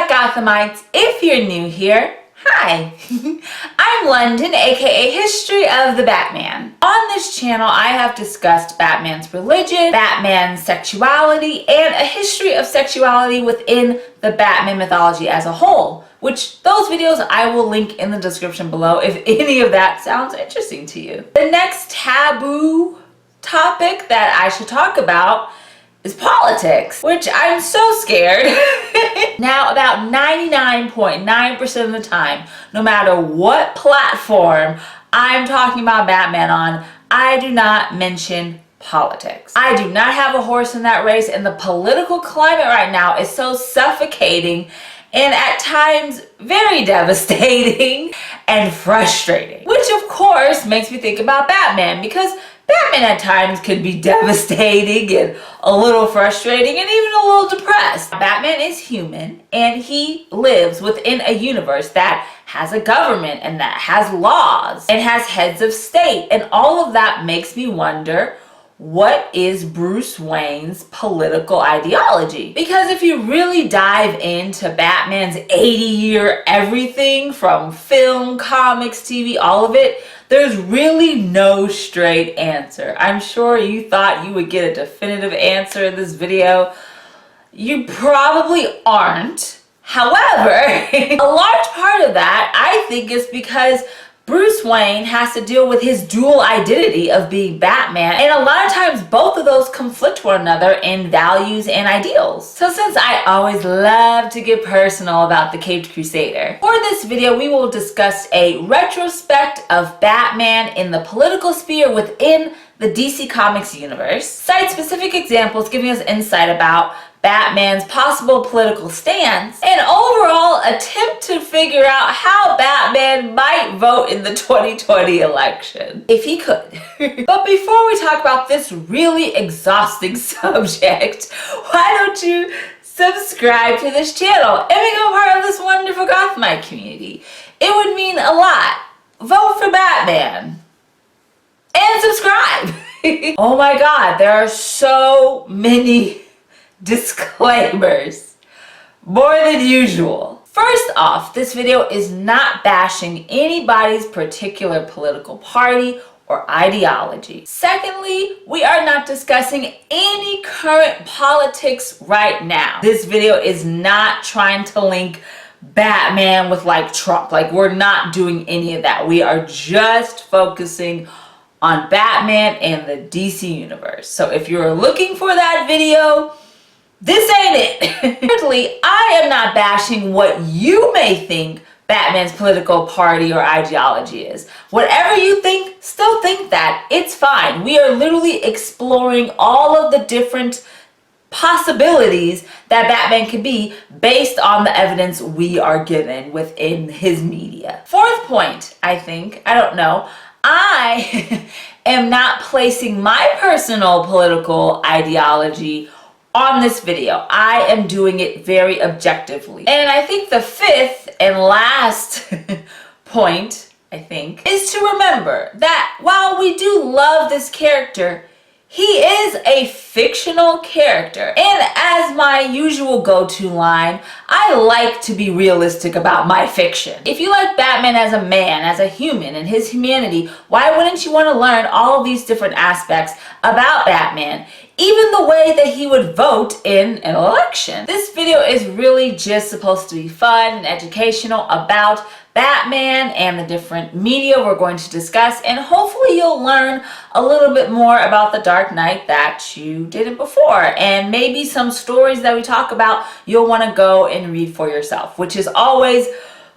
back, Gothamites. If you're new here, hi. I'm London, aka History of the Batman. On this channel, I have discussed Batman's religion, Batman's sexuality, and a history of sexuality within the Batman mythology as a whole, which those videos I will link in the description below if any of that sounds interesting to you. The next taboo topic that I should talk about is politics, which I'm so scared. Now, about 99.9% of the time, no matter what platform I'm talking about Batman on, I do not mention politics. I do not have a horse in that race, and the political climate right now is so suffocating and at times very devastating and frustrating. Which of course makes me think about Batman, because Batman at times can be devastating and a little frustrating and even a little depressed. Batman is human and he lives within a universe that has a government and that has laws and has heads of state, and all of that makes me wonder, what is Bruce Wayne's political ideology? Because if you really dive into Batman's 80-year everything from film, comics, TV, all of it, there's really no straight answer. I'm sure you thought you would get a definitive answer in this video. You probably aren't. However, a large part of that, I think, is because Bruce Wayne has to deal with his dual identity of being Batman, and a lot of times both of those conflict one another in values and ideals. So since I always love to get personal about the Caped Crusader, for this video we will discuss a retrospect of Batman in the political sphere within the DC Comics universe, cite specific examples giving us insight about Batman's possible political stance, and overall attempt to figure out how Batman might vote in the 2020 election, if he could. But before we talk about this really exhausting subject, why don't you subscribe to this channel and become part of this wonderful Gothamite community? It would mean a lot. Vote for Batman. And subscribe. Oh my god, there are so many disclaimers, more than usual. First off, this video is not bashing anybody's particular political party or ideology. Secondly, we are not discussing any current politics right now. This video is not trying to link Batman with like Trump. Like, we're not doing any of that. We are just focusing on Batman and the DC universe. So if you're looking for that video, this ain't it. Thirdly, I am not bashing what you may think Batman's political party or ideology is. Whatever you think, still think that. It's fine. We are literally exploring all of the different possibilities that Batman could be based on the evidence we are given within his media. Fourth point, I think, I don't know, I am not placing my personal political ideology on this video. I am doing it very objectively. And I think the fifth and last point, I think, is to remember that while we do love this character, he is a fictional character. And as my usual go-to line, I like to be realistic about my fiction. If you like Batman as a man, as a human, and his humanity, why wouldn't you want to learn all of these different aspects about Batman? Even the way that he would vote in an election. This video is really just supposed to be fun and educational about Batman and the different media we're going to discuss, and hopefully you'll learn a little bit more about the Dark Knight that you didn't before, and maybe some stories that we talk about you'll want to go and read for yourself, which is always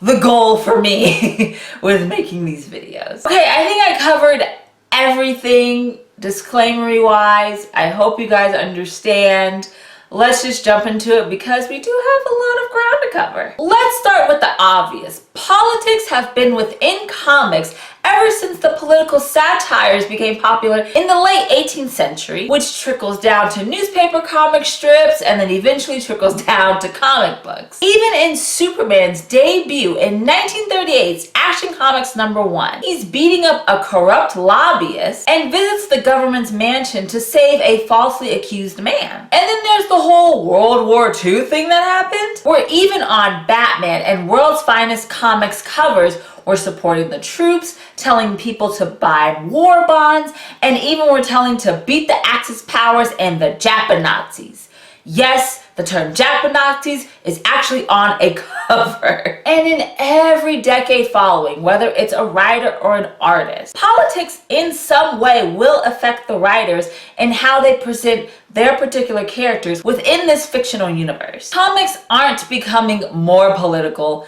the goal for me with making these videos. Okay, I think I covered everything disclaimery wise. I hope you guys understand. Let's just jump into it because we do have a lot of ground to cover. Let's start with the obvious. Politics have been within comics ever since the political satires became popular in the late 18th century, which trickles down to newspaper comic strips and then eventually trickles down to comic books. Even in Superman's debut in 1938's Action Comics #1, he's beating up a corrupt lobbyist and visits the government's mansion to save a falsely accused man. And then there's the whole World War II thing that happened, where even on Batman and World's Finest Comics covers, we're supporting the troops, telling people to buy war bonds, and even we're telling to beat the Axis powers and the Japanazis. Yes, the term Japanazis is actually on a cover. And in every decade following, whether it's a writer or an artist, politics in some way will affect the writers and how they present their particular characters within this fictional universe. Comics aren't becoming more political.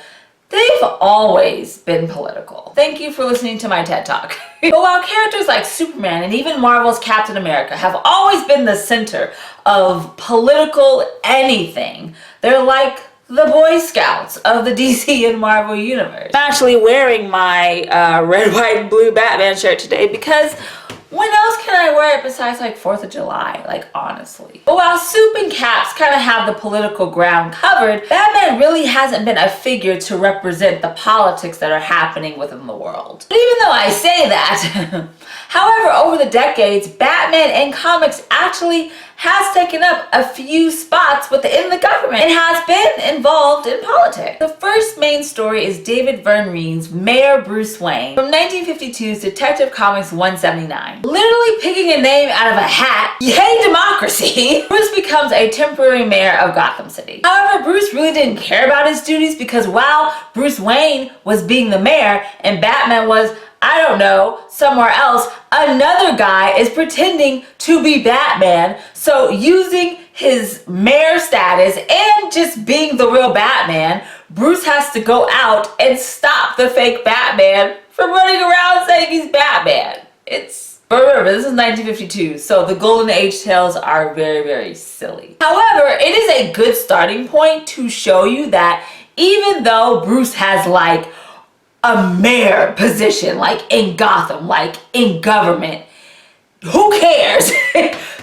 They've always been political. Thank you for listening to my TED Talk. But while characters like Superman and even Marvel's Captain America have always been the center of political anything, they're like the Boy Scouts of the DC and Marvel universe. I'm actually wearing my red, white, and blue Batman shirt today because when else can I wear it besides like 4th of July, like honestly? But while Soup and Caps kind of have the political ground covered, Batman really hasn't been a figure to represent the politics that are happening within the world. But even though I say that, however, over the decades, Batman in comics actually has taken up a few spots within the government and has been involved in politics. The first main story is David Verne's Mayor Bruce Wayne from 1952's Detective Comics 179. Literally picking a name out of a hat, yay democracy, Bruce becomes a temporary mayor of Gotham City. However, Bruce really didn't care about his duties because while Bruce Wayne was being the mayor and Batman was, I don't know, somewhere else, another guy is pretending to be Batman. So using his mayor status and just being the real Batman, Bruce has to go out and stop the fake Batman from running around saying he's Batman. But remember, this is 1952, so the Golden Age tales are very, very silly. However, it is a good starting point to show you that even though Bruce has like a mayor position, like in Gotham, like in government, who cares?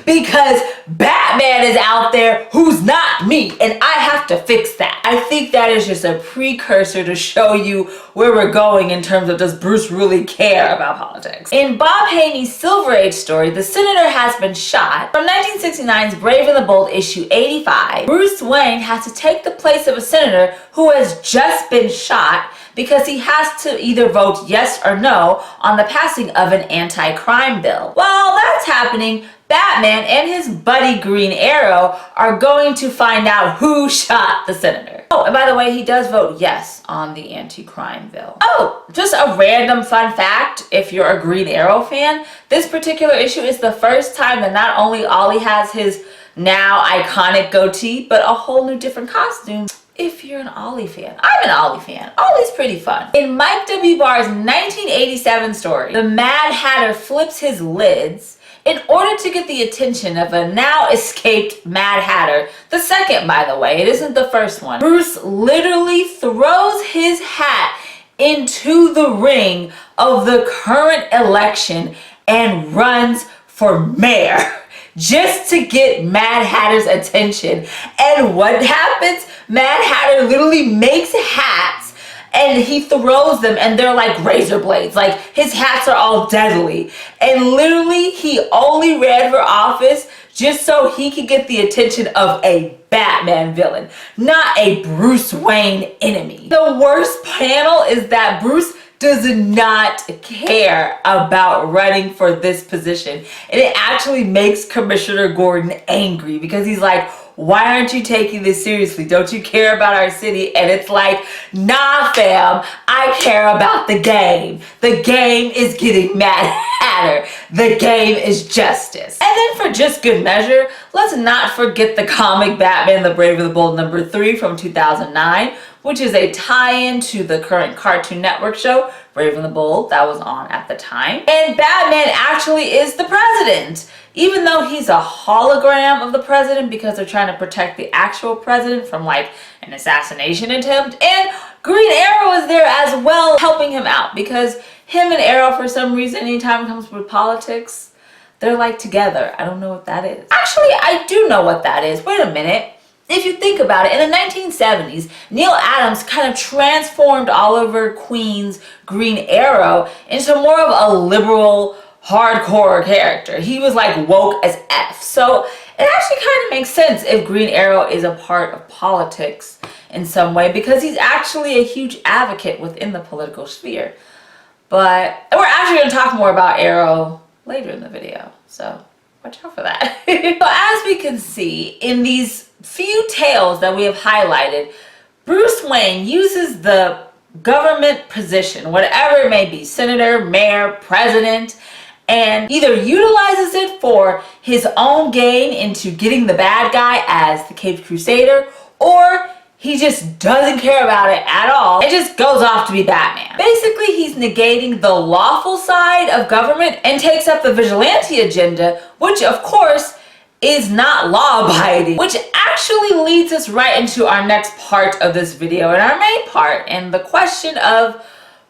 Because Batman is out there who's not me, and I have to fix that. I think that is just a precursor to show you where we're going in terms of does Bruce really care about politics. In Bob Haney's Silver Age story, the senator has been shot. From 1969's Brave and the Bold issue 85, Bruce Wayne has to take the place of a senator who has just been shot because he has to either vote yes or no on the passing of an anti-crime bill. While that's happening, Batman and his buddy Green Arrow are going to find out who shot the senator. Oh, and by the way, he does vote yes on the anti-crime bill. Oh, just a random fun fact, if you're a Green Arrow fan, this particular issue is the first time that not only Ollie has his now iconic goatee, but a whole new different costume. If you're an Ollie fan. I'm an Ollie fan. Ollie's pretty fun. In Mike W. Barr's 1987 story, the Mad Hatter flips his lids in order to get the attention of a now escaped Mad Hatter. The second, by the way, it isn't the first one. Bruce literally throws his hat into the ring of the current election and runs for mayor just to get Mad Hatter's attention. And what happens? Mad Hatter literally makes hats and he throws them and they're like razor blades. Like his hats are all deadly. And literally he only ran for office just so he could get the attention of a Batman villain, not a Bruce Wayne enemy. The worst panel is that Bruce does not care about running for this position. And it actually makes Commissioner Gordon angry because he's like, why aren't you taking this seriously? Don't you care about our city? And it's like, nah fam, I care about the game. The game is getting Mad Hatter. The game is justice. And then for just good measure, let's not forget the comic Batman the Brave and the Bold #3 from 2009, which is a tie-in to the current Cartoon Network show, Brave and the Bold, that was on at the time. And Batman actually is the president, even though he's a hologram of the president because they're trying to protect the actual president from like an assassination attempt. And Green Arrow is there as well helping him out because him and Arrow, for some reason, anytime it comes with politics, they're like together. I don't know what that is. Actually, I do know what that is. Wait a minute. If you think about it, in the 1970s, Neil Adams kind of transformed Oliver Queen's Green Arrow into more of a liberal, hardcore character. He was like woke as F. So it actually kind of makes sense if Green Arrow is a part of politics in some way, because he's actually a huge advocate within the political sphere. But we're actually going to talk more about Arrow later in the video, so watch out for that. So as we can see in these few tales that we have highlighted, Bruce Wayne uses the government position, whatever it may be, senator, mayor, president, and either utilizes it for his own gain into getting the bad guy as the Caped Crusader, or he just doesn't care about it at all. It just goes off to be Batman. Basically, he's negating the lawful side of government and takes up the vigilante agenda, which of course is not law-abiding, which actually leads us right into our next part of this video and our main part, and the question of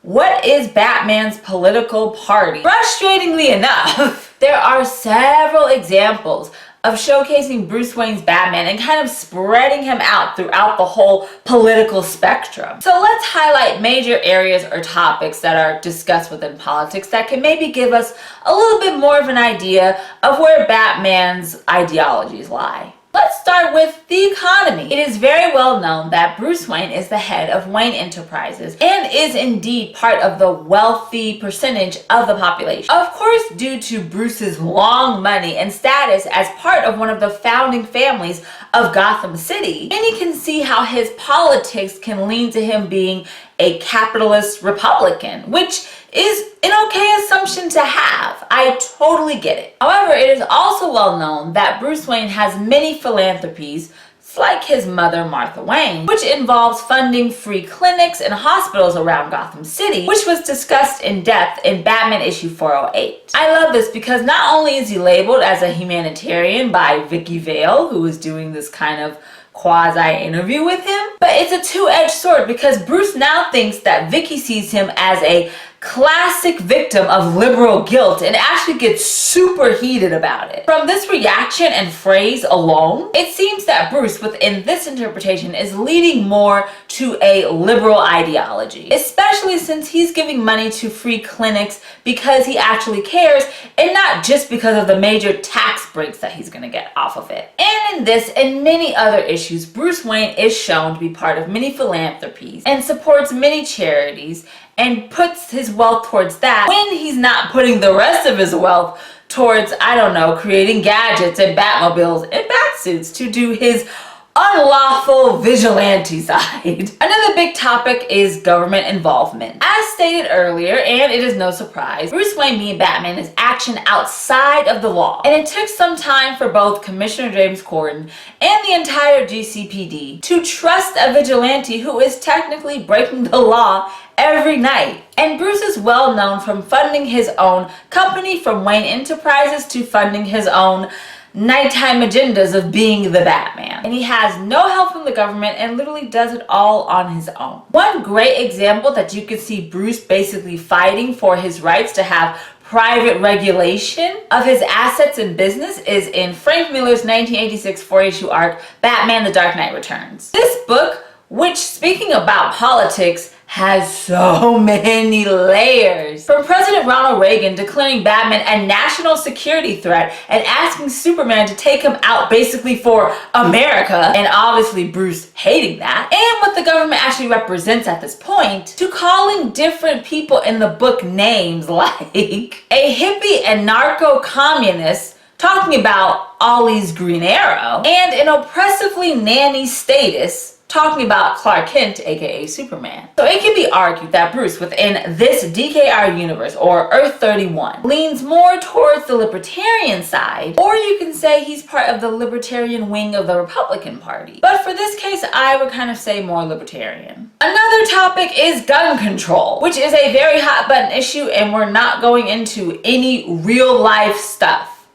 what is Batman's political party? Frustratingly enough, there are several examples of showcasing Bruce Wayne's Batman and kind of spreading him out throughout the whole political spectrum. So let's highlight major areas or topics that are discussed within politics that can maybe give us a little bit more of an idea of where Batman's ideologies lie. Let's start with the economy. It is very well known that Bruce Wayne is the head of Wayne Enterprises and is indeed part of the wealthy percentage of the population. Of course, due to Bruce's long money and status as part of one of the founding families of Gotham City, many can see how his politics can lean to him being a capitalist Republican, which is an okay assumption to have. I totally get it. However, it is also well known that Bruce Wayne has many philanthropies, like his mother Martha Wayne, which involves funding free clinics and hospitals around Gotham City, which was discussed in depth in Batman issue 408. I love this because not only is he labeled as a humanitarian by Vicky Vale, who is doing this kind of quasi-interview with him, but it's a two-edged sword because Bruce now thinks that Vicky sees him as a classic victim of liberal guilt and actually gets super heated about it. From this reaction and phrase alone, it seems that Bruce within this interpretation is leading more to a liberal ideology, especially since he's giving money to free clinics because he actually cares and not just because of the major tax breaks that he's going to get off of it. And in this and many other issues, Bruce Wayne is shown to be part of many philanthropies and supports many charities and puts his wealth towards that when he's not putting the rest of his wealth towards, I don't know, creating gadgets and Batmobiles and Batsuits to do his unlawful vigilante side. Another big topic is government involvement. As stated earlier, and it is no surprise, Bruce Wayne being Batman is action outside of the law. And it took some time for both Commissioner James Gordon and the entire GCPD to trust a vigilante who is technically breaking the law every night. And Bruce is well known from funding his own company from Wayne Enterprises to funding his own nighttime agendas of being the Batman. And he has no help from the government and literally does it all on his own. One great example that you can see Bruce basically fighting for his rights to have private regulation of his assets and business is in Frank Miller's 1986 4-issue arc, Batman: The Dark Knight Returns. This book, which, speaking about politics, has so many layers. From President Ronald Reagan declaring Batman a national security threat and asking Superman to take him out basically for America, and obviously Bruce hating that, and what the government actually represents at this point, to calling different people in the book names like a hippie and narco-communist talking about Ollie's Green Arrow, and an oppressively nanny status talking about Clark Kent, aka Superman. So it can be argued that Bruce within this DKR universe, or Earth 31, leans more towards the libertarian side, or you can say he's part of the libertarian wing of the Republican Party. But for this case, I would kind of say more libertarian. Another topic is gun control, which is a very hot button issue, and we're not going into any real life stuff.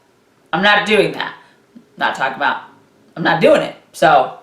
I'm not doing that. I'm not doing it. So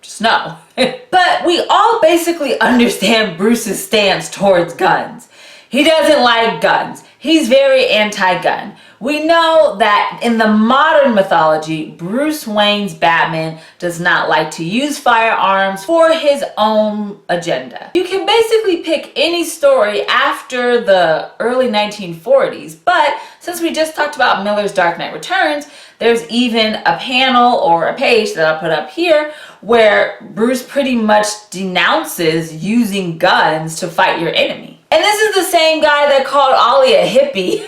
just know. But we all basically understand Bruce's stance towards guns. He doesn't like guns. He's very anti-gun. We know that in the modern mythology, Bruce Wayne's Batman does not like to use firearms for his own agenda. You can basically pick any story after the early 1940s, but since we just talked about Miller's Dark Knight Returns, there's even a panel or a page that I'll put up here where Bruce pretty much denounces using guns to fight your enemy. And this is the same guy that called Ollie a hippie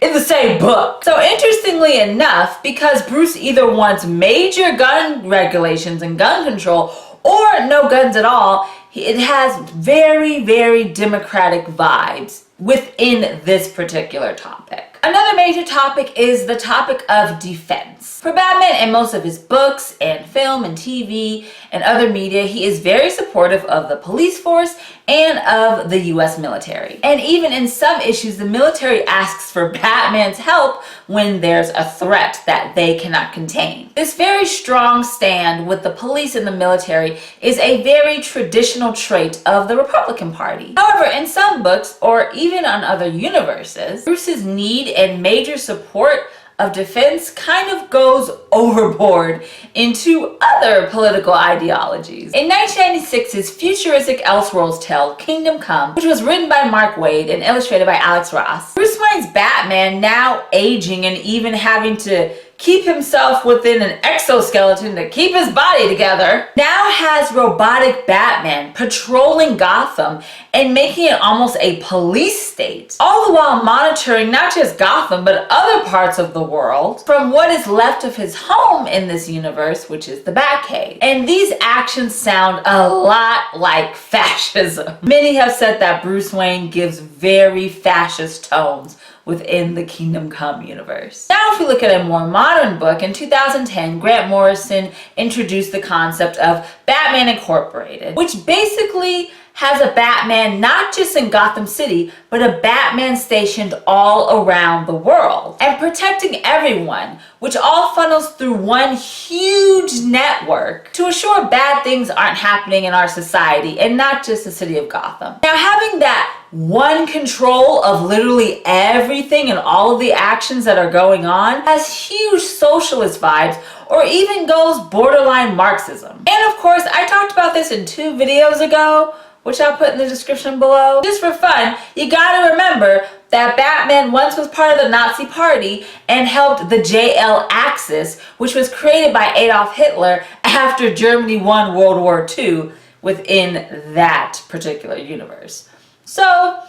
in the same book. So interestingly enough, because Bruce either wants major gun regulations and gun control or no guns at all, it has very, very democratic vibes within this particular topic. Another major topic is the topic of defense. For Batman in most of his books and film and TV and other media, he is very supportive of the police force and of the US military. And even in some issues, the military asks for Batman's help when there's a threat that they cannot contain. This very strong stand with the police and the military is a very traditional trait of the Republican Party. However, in some books, or even on other universes, Bruce's need and major support of defense kind of goes overboard into other political ideologies. In 1996's futuristic Elseworlds tale, Kingdom Come, which was written by Mark Waid and illustrated by Alex Ross, Bruce Wayne's Batman, now aging and even having to keep himself within an exoskeleton to keep his body together, now has robotic Batman patrolling Gotham and making it almost a police state, all the while monitoring not just Gotham but other parts of the world from what is left of his home in this universe, which is the Batcave. And these actions sound a lot like fascism. Many have said that Bruce Wayne gives very fascist tones within the Kingdom Come universe. Now, if we look at a more modern book, in 2010, Grant Morrison introduced the concept of Batman Incorporated, which basically has a Batman not just in Gotham City, but a Batman stationed all around the world and protecting everyone, which all funnels through one huge network to assure bad things aren't happening in our society and not just the city of Gotham. Now, having that one control of literally everything and all of the actions that are going on has huge socialist vibes, or even goes borderline Marxism. And of course, I talked about this in 2 videos ago, which I'll put in the description below. Just for fun, you gotta remember that Batman once was part of the Nazi Party and helped the JL Axis, which was created by Adolf Hitler after Germany won World War II within that particular universe. So,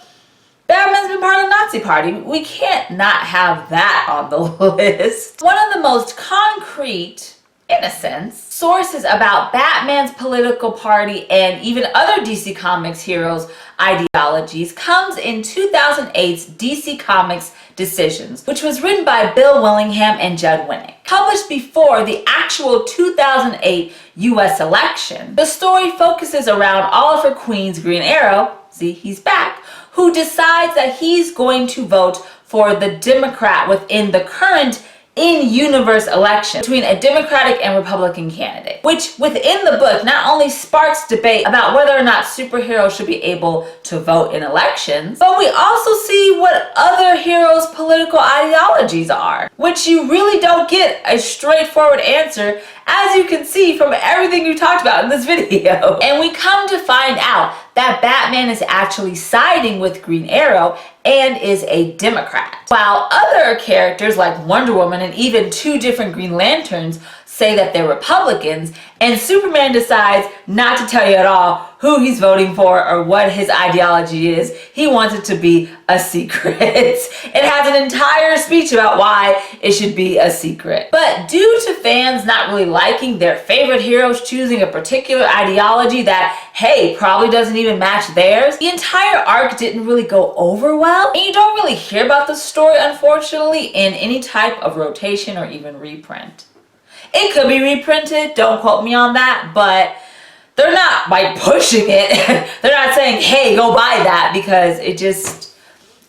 Batman's been part of the Nazi Party. We can't not have that on the list. One of the most concrete, in a sense, sources about Batman's political party and even other DC Comics heroes' ideologies comes in 2008's DC Comics Decisions, which was written by Bill Willingham and Judd Winnick. Published before the actual 2008 US election, the story focuses around Oliver Queen's Green Arrow, see, he's back, who decides that he's going to vote for the Democrat within the current in-universe election between a Democratic and Republican candidate, which within the book not only sparks debate about whether or not superheroes should be able to vote in elections, but we also see what other heroes' political ideologies are, which you really don't get a straightforward answer, as you can see from everything you talked about in this video. And we come to find out that Batman is actually siding with Green Arrow and is a Democrat, while other characters like Wonder Woman and even 2 different Green Lanterns say that they're Republicans, and Superman decides not to tell you at all who he's voting for or what his ideology is. He wants it to be a secret. It has an entire speech about why it should be a secret. But due to fans not really liking their favorite heroes choosing a particular ideology that, hey, probably doesn't even match theirs, the entire arc didn't really go over well, and you don't really hear about the story, unfortunately, in any type of rotation or even reprint. It could be reprinted, don't quote me on that, but they're not like pushing it. They're not saying, hey, go buy that, because it just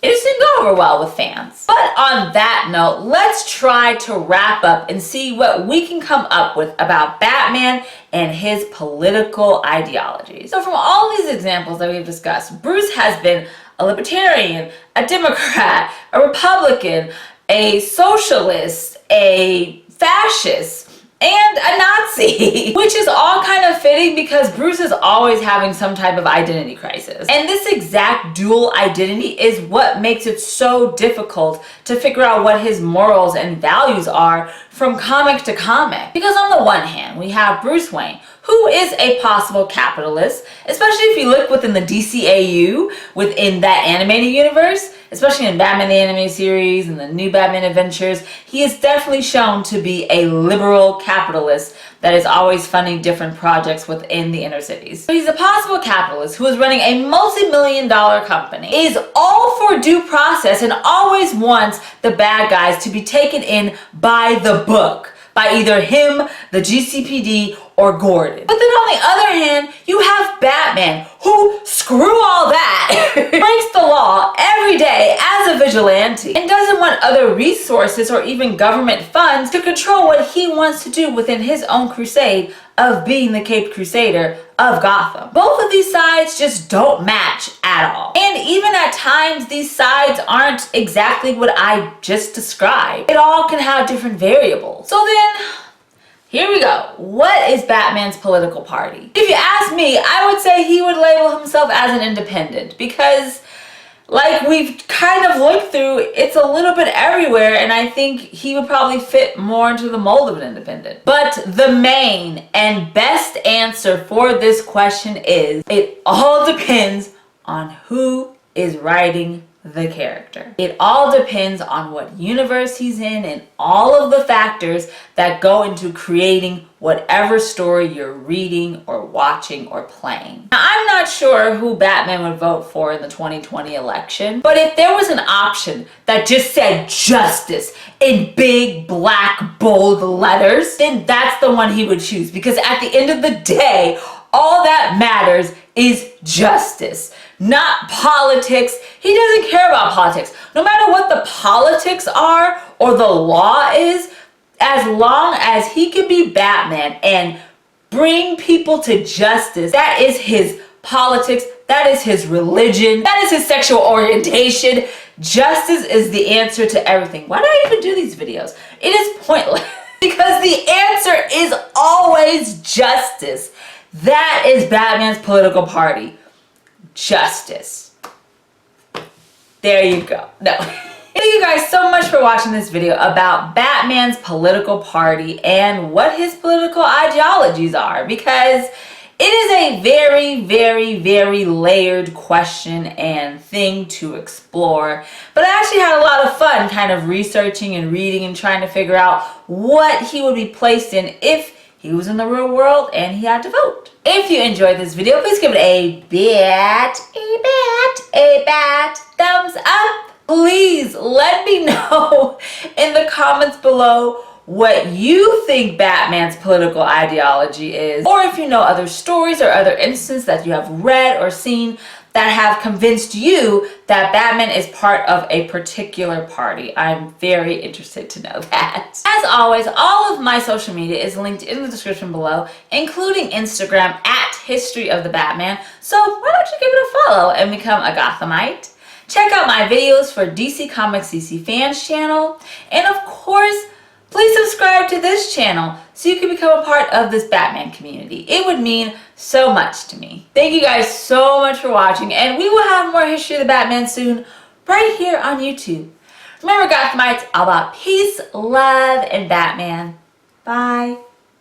didn't go over well with fans. But on that note, let's try to wrap up and see what we can come up with about Batman and his political ideologies. So from all these examples that we've discussed, Bruce has been a libertarian, a Democrat, a Republican, a socialist, a fascist, and a Nazi, which is all kind of fitting because Bruce is always having some type of identity crisis. And this exact dual identity is what makes it so difficult to figure out what his morals and values are from comic to comic. Because on the one hand, we have Bruce Wayne, who is a possible capitalist, especially if you look within the DCAU, within that animated universe, especially in Batman the Animated Series and the New Batman Adventures. He is definitely shown to be a liberal capitalist that is always funding different projects within the inner cities. So he's a possible capitalist who is running a multi-million-dollar company, is all for due process, and always wants the bad guys to be taken in by the book, by either him, the GCPD, or Gordon. But then on the other hand, you have Batman, who, screw all that, breaks the law every day as a vigilante and doesn't want other resources or even government funds to control what he wants to do within his own crusade of being the Caped Crusader of Gotham. Both of these sides just don't match at all. And even at times, these sides aren't exactly what I just described. It all can have different variables. So then, here we go. What is Batman's political party? If you ask me, I would say he would label himself as an independent because, like we've kind of looked through, it's a little bit everywhere, and I think he would probably fit more into the mold of an independent. But the main and best answer for this question is, it all depends on who is writing the character. It all depends on what universe he's in and all of the factors that go into creating whatever story you're reading or watching or playing. Now, I'm not sure who Batman would vote for in the 2020 election, but if there was an option that just said justice in big, black, bold letters, then that's the one he would choose, because at the end of the day, all that matters is justice, not politics. He doesn't care about politics. No matter what the politics are or the law is, as long as he can be Batman and bring people to justice, that is his politics, that is his religion, that is his sexual orientation. Justice is the answer to everything. Why do I even do these videos? It is pointless because the answer is always justice. That is Batman's political party. Justice. There you go. No. Thank you guys so much for watching this video about Batman's political party and what his political ideologies are, because it is a very, very, very layered question and thing to explore. But I actually had a lot of fun kind of researching and reading and trying to figure out what he would be placed in if he was in the real world and he had to vote. If you enjoyed this video, please give it a bat thumbs up. Please let me know in the comments below what you think Batman's political ideology is, or if you know other stories or other instances that you have read or seen that have convinced you that Batman is part of a particular party. I'm very interested to know that. As always, all of my social media is linked in the description below, including Instagram at History of the Batman. So why don't you give it a follow and become a Gothamite? Check out my videos for DC Comics DC Fans channel. And of course, please subscribe to this channel so you can become a part of this Batman community. It would mean so much to me. Thank you guys so much for watching, and we will have more History of the Batman soon right here on YouTube. Remember, Gothamites, all about peace, love, and Batman. Bye.